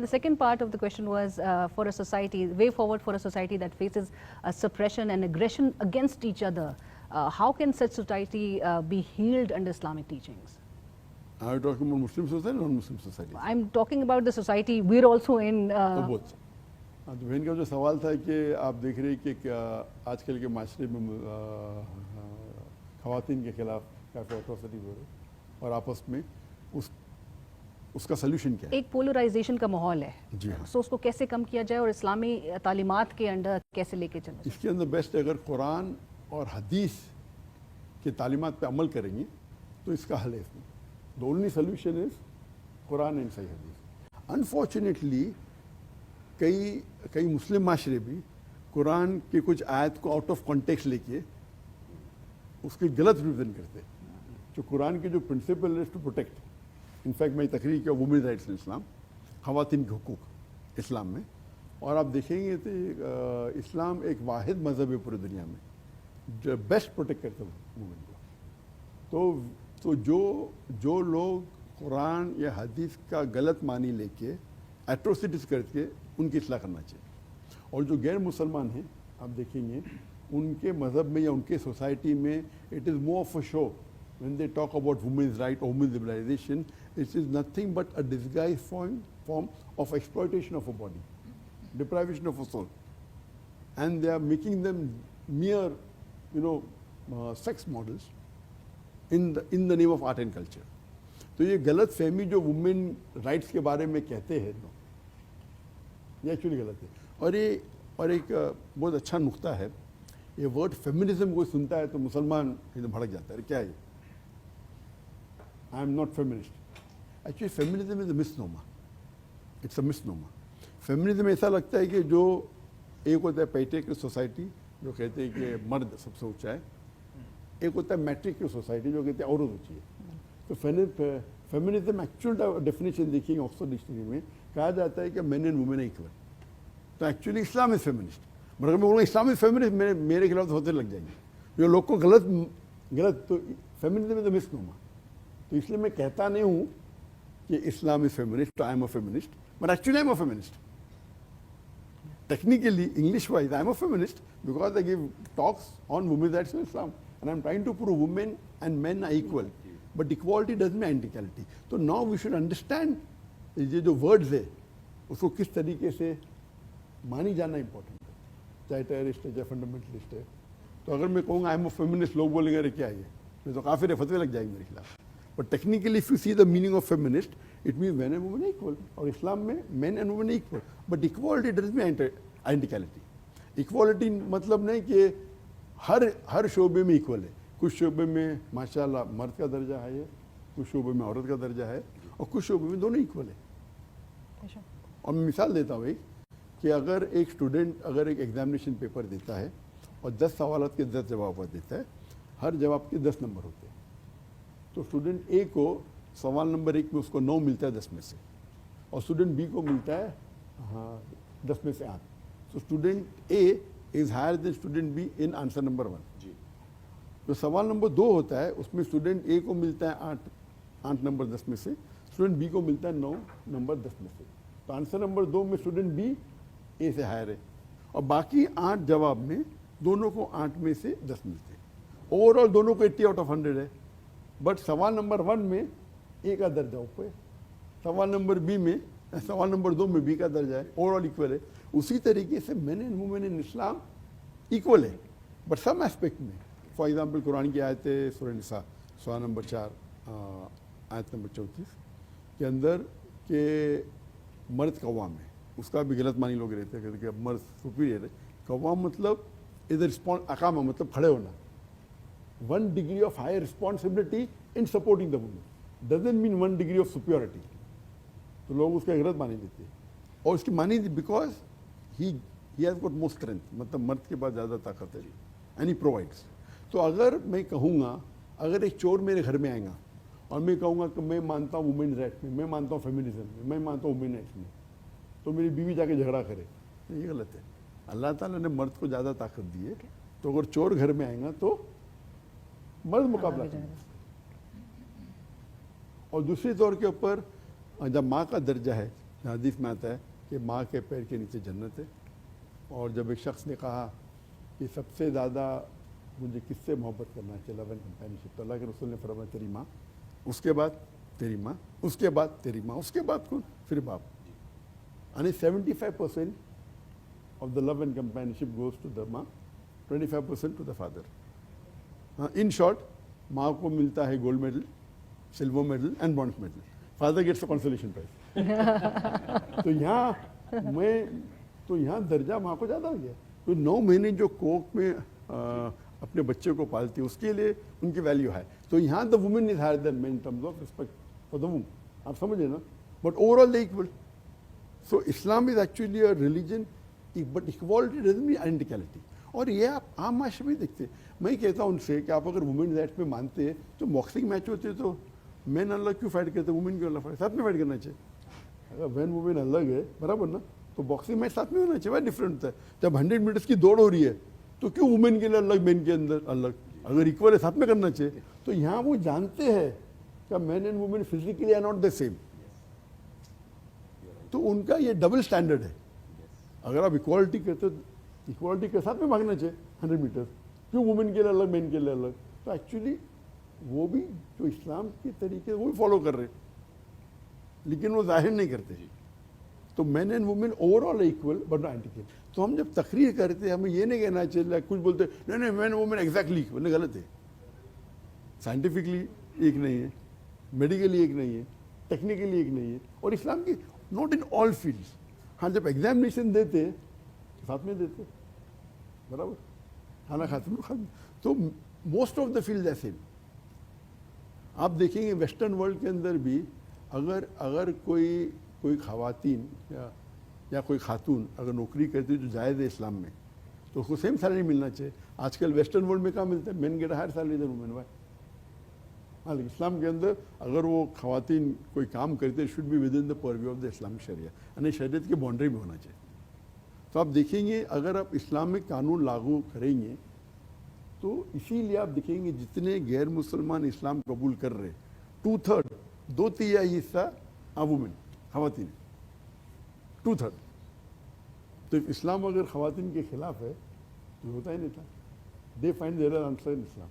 And the second part of the question was for a society, way forward for a society that faces suppression and aggression against each other. How can such society be healed under Islamic teachings? Are you talking about Muslim society or non-Muslim society? I'm talking about the society we're also in. Both. तो बहन का जो सवाल था कि आप देख रहे हैं कि आजकल के माशरे में ख़वातीन के खिलाफ काफ़ी एट्रोसिटी हो रही है और आपस में उसका सल्यूशन क्या है? एक पोलराइजेशन का माहौल है जी हाँ। सो उसको कैसे कम किया जाए और इस्लामी तालीमात के अंडर कैसे लेके चला जाए? इसके अंदर बेस्ट अगर कुरान और हदीस के तालीमात पे अमल करेंगे तो इसका हल है इसमें. The only solution is Quran and सही हदीस. अनफॉर्चुनेटली कई मुस्लिम माशरे भी कुरान के कुछ आयत को आउट ऑफ कॉन्टेक्स्ट लेके उसकी गलत रिविजन करते हैं. जो कुरान के जो प्रिंसिपल है टू प्रोटेक्ट, इनफैक्ट मैं तकरीर किया वुमेन राइट्स इन इस्लाम, ख़वातीन के हुकूक इस्लाम में, और आप देखेंगे तो इस्लाम एक वाहिद मज़हब है पूरी दुनिया में जो बेस्ट प्रोटेक्ट करता है वुमेन को. तो जो लोग कुरान या हदीस का गलत मानी लेके एट्रोसिटीज़ करके उनकी इस्लाह करना चाहिए. और जो गैर मुसलमान हैं आप देखेंगे उनके मज़हब में या उनके सोसाइटी में it is more of a show. When they talk about women's right or women's liberalization, it is nothing but a disguised form of exploitation of a body, deprivation of a soul, and they are making them mere, sex models in the name of art and culture. तो ये गलत फहमी जो women rights के बारे में कहते हैं ये एक्चुअली गलत है. और एक बहुत अच्छा नुक्ता है, ये वर्ड फेमिनिज्म को सुनता है तो मुसलमान एकदम भड़क जाता है, क्या है? I am not feminist. Actually, feminism is a misnomer. It's a misnomer. Feminism ऐसा लगता है कि जो एक होता है पैट्रियार्कल सोसाइटी जो कहते हैं कि मर्द सबसे ऊंचा है, एक होता है मैट्रियार्कल सोसाइटी जो कहते हैं औरत ऊंची है. तो फेमिनिज्म एक्चुअल डेफिनेशन देखिए ऑक्सफोर्ड डिक्शनरी में कहा जाता है कि मेन एंड वुमेन इक्वल. तो एक्चुअली इस्लाम इज फेमिनिस्ट. मगर मैं बोलूँगा इस्लाम इज फेमिनिस्ट, मेरे खिलाफ तो होते लग जाएंगे जो लोग को गलत. तो फेमिनिज्म इज अ मिसनोमर. तो इसलिए मैं कहता नहीं हूँ कि Islam is feminist, I am a feminist, but actually I am a feminist. Technically English wise I am a feminist because I give talks on women rights in Islam and I am trying to prove women and men are equal, but equality does mean identity. तो now we should understand ये जो words है उसको किस तरीके से मानी जाना इंपॉर्टेंट है, चाहे टेररिस्ट है चाहे फंडामेंटलिस्ट है. तो अगर मैं कहूँगा आई एम अ फेमिनिस्ट, लोग बोलेंगे अरे क्या है, मैं तो काफ़ी फतवे लग जाएंगे मेरे खिलाफ. But technically, if you see the meaning of feminist, it means men and women are equal. और इस्लाम में men and women are equal. But equality doesn't mean identicality. Equality मतलब नहीं कि हर शोबे में equal है. कुछ शोबे में माशाल्लाह मर्द का दर्जा है, कुछ शोबे में औरत का दर्जा है, और कुछ शोबे में दोनों equal है. और मैं मिसाल देता हूँ कि अगर एक स्टूडेंट अगर एक एग्जामिनेशन पेपर देता है और 10 सवालात के 10 जवाब देता है, हर जवाब के 10 नंबर होते हैं. तो स्टूडेंट ए को सवाल नंबर 1 में उसको 9 मिलता है 10 में से, और स्टूडेंट बी को मिलता है 10 में से 8. तो student A is higher than student B in answer number 1. तो सवाल नंबर 2 होता है उसमें स्टूडेंट ए को मिलता है 8 नंबर 10 में से, स्टूडेंट बी को मिलता है 9 नंबर 10 में से. तो आंसर नंबर 2 में स्टूडेंट बी ए से हायर है, और बाकी 8 जवाब में दोनों को 8 में से 10 मिलते हैं. ओवरऑल दोनों को 80 आउट ऑफ 100 है. बट सवाल नंबर 1 में ए का दर्जा ऊपर है, सवाल नंबर 2 में बी का दर्जा है, ओवरऑल इक्वल है. उसी तरीके से main and women in Islam equal है, बट सम एस्पेक्ट में. फॉर एग्जांपल कुरान की आयत है सूरह निसा सूरा नंबर 4 आयत नंबर 34 के अंदर के मर्द कवाम है, उसका भी गलत मानी लोग रहते हैं कि मर्द सुपीरियर है. कवाम मतलब इधर रिस्पॉन्स, अकामा मतलब खड़े होना. 1 degree of higher responsibility in supporting the woman doesn't mean 1 degree of superiority. तो लोग उसका गलत मानी देते हैं, और उसकी मानी because he has got more strength, मतलब मर्द के पास ज़्यादा ताकत है and he provides. तो अगर मैं कहूँगा, अगर एक चोर मेरे घर में आएगा और मैं कहूँगा कि मैं मानता हूँ वुमेन राइट्स में, मैं मानता हूँ फेमिनिज्म में, मैं मानता हूँ वुमेन राइट्स में, तो मेरी बीवी जाके झगड़ा करे, ये गलत है. अल्लाह ताला ने मर्द को ज़्यादा ताकत दी है, तो अगर चोर घर में आएगा तो मर्द मुकाबला करेंगे. और दूसरे तौर के ऊपर जब माँ का दर्जा है حدیث میں آتا ہے کہ ماں کے پیر کے نیچے جنت ہے. اور جب ایک شخص نے کہا کہ سب سے زیادہ مجھے کس سے محبت کرنا چاہیے لو اینڈ کمپینشپ، تو اللہ کے رسول نے فرمایا تیری ماں، اس کے بعد تیری ماں، اس کے بعد تیری ماں، اس کے بعد کون؟ پھر باپ. یعنی 75% of the love and companionship goes to the mom, 25% to the father. In short, ماں کو ملتا ہے gold medal, silver medal and bronze medal. Father gets consolation prize. تو یہاں درجہ ماں کو زیادہ ہو گیا. تو 9 مہینے جو کوک میں اپنے بچے کو پالتی ہے اس کے لیے ان کی ویلیو ہے. تو یہاں the woman is higher than man in terms of respect for the woman. آپ سمجھے نا؟ But overall they equal. So Islam is actually a religion but equality doesn't mean identicality. اور یہ آپ عام معاشرے میں دیکھتے. میں کہتا ہوں ان سے کہ آپ اگر وومن رائٹس پہ مانتے ہیں تو باکسنگ میچ ہوتے تو مین اللہ کیوں فائٹ کرتے، وومن کیوں اللہ فائٹ؟ ساتھ میں فائٹ کرنا چاہیے. اگر مین وومن الگ ہے برابر نا، تو باکسنگ میچ ساتھ میں ہونا چاہیے. بہت ڈفرینٹ ہوتا ہے. جب 100 میٹرس کی دوڑ ہو رہی ہے تو کیوں وومن کے لیے الگ مین کے اندر الگ؟ اگر ایکول ہے ساتھ میں کرنا چاہیے. تو یہاں وہ جانتے ہیں کہ man and woman physically are not the same. تو ان کا یہ ڈبل اسٹینڈرڈ ہے. اگر آپ ایکوالٹی کرتے تو ایکوالٹی کے ساتھ میں بھاگنا چاہیے 100 میٹر. کیوں وومن کے لیے الگ مین کے لیے الگ؟ تو ایکچولی وہ بھی جو اسلام کے طریقے وہ بھی فالو کر رہے لیکن وہ ظاہر نہیں کرتے. تو man and woman overall equal but not identical. تو ہم جب تقریر کرتے ہیں ہمیں یہ نہیں کہنا چاہیے، کچھ بولتے نہیں نہیں مین وومن ایگزیکٹلی ایکول. غلط ہے. سائنٹیفکلی ایک نہیں ہے، میڈیکلی ایک نہیں ہے، ٹیکنیکلی ایک نہیں ہے. اور اسلام کی ناٹ ان آل فیلڈس. ہاں جب ایگزامینیشن دیتے ساتھ میں دیتے برابر کھانا کھاتے میں کھاتے. تو موسٹ آف دا فیلڈ ایسے. آپ دیکھیں گے ویسٹرن ورلڈ کے اندر بھی اگر کوئی خواتین یا کوئی خاتون اگر نوکری کرتی جو جائز ہے اسلام میں تو اس کو سیم سیلری ملنا چاہیے. آج کل ویسٹرن ورلڈ میں کہاں ملتا ہے؟ مین گیٹ ہائر سیلری دین وومن. وائی؟ ہاں اسلام کے اندر اگر وہ خواتین کوئی کام کرتے should be within the purview of the Islamic sharia, یعنی شریعت کی باؤنڈری میں ہونا چاہیے. تو آپ دیکھیں گے اگر آپ اسلامک قانون لاگو کریں گے تو اسی لیے آپ دیکھیں گے جتنے غیر مسلمان اسلام قبول کر رہے 2/3 2/3 حصہ وومن خواتین 2/3. تو اسلام اگر خواتین کے خلاف ہے تو ہوتا ہی نہیں تھا. They find their answer in Islam.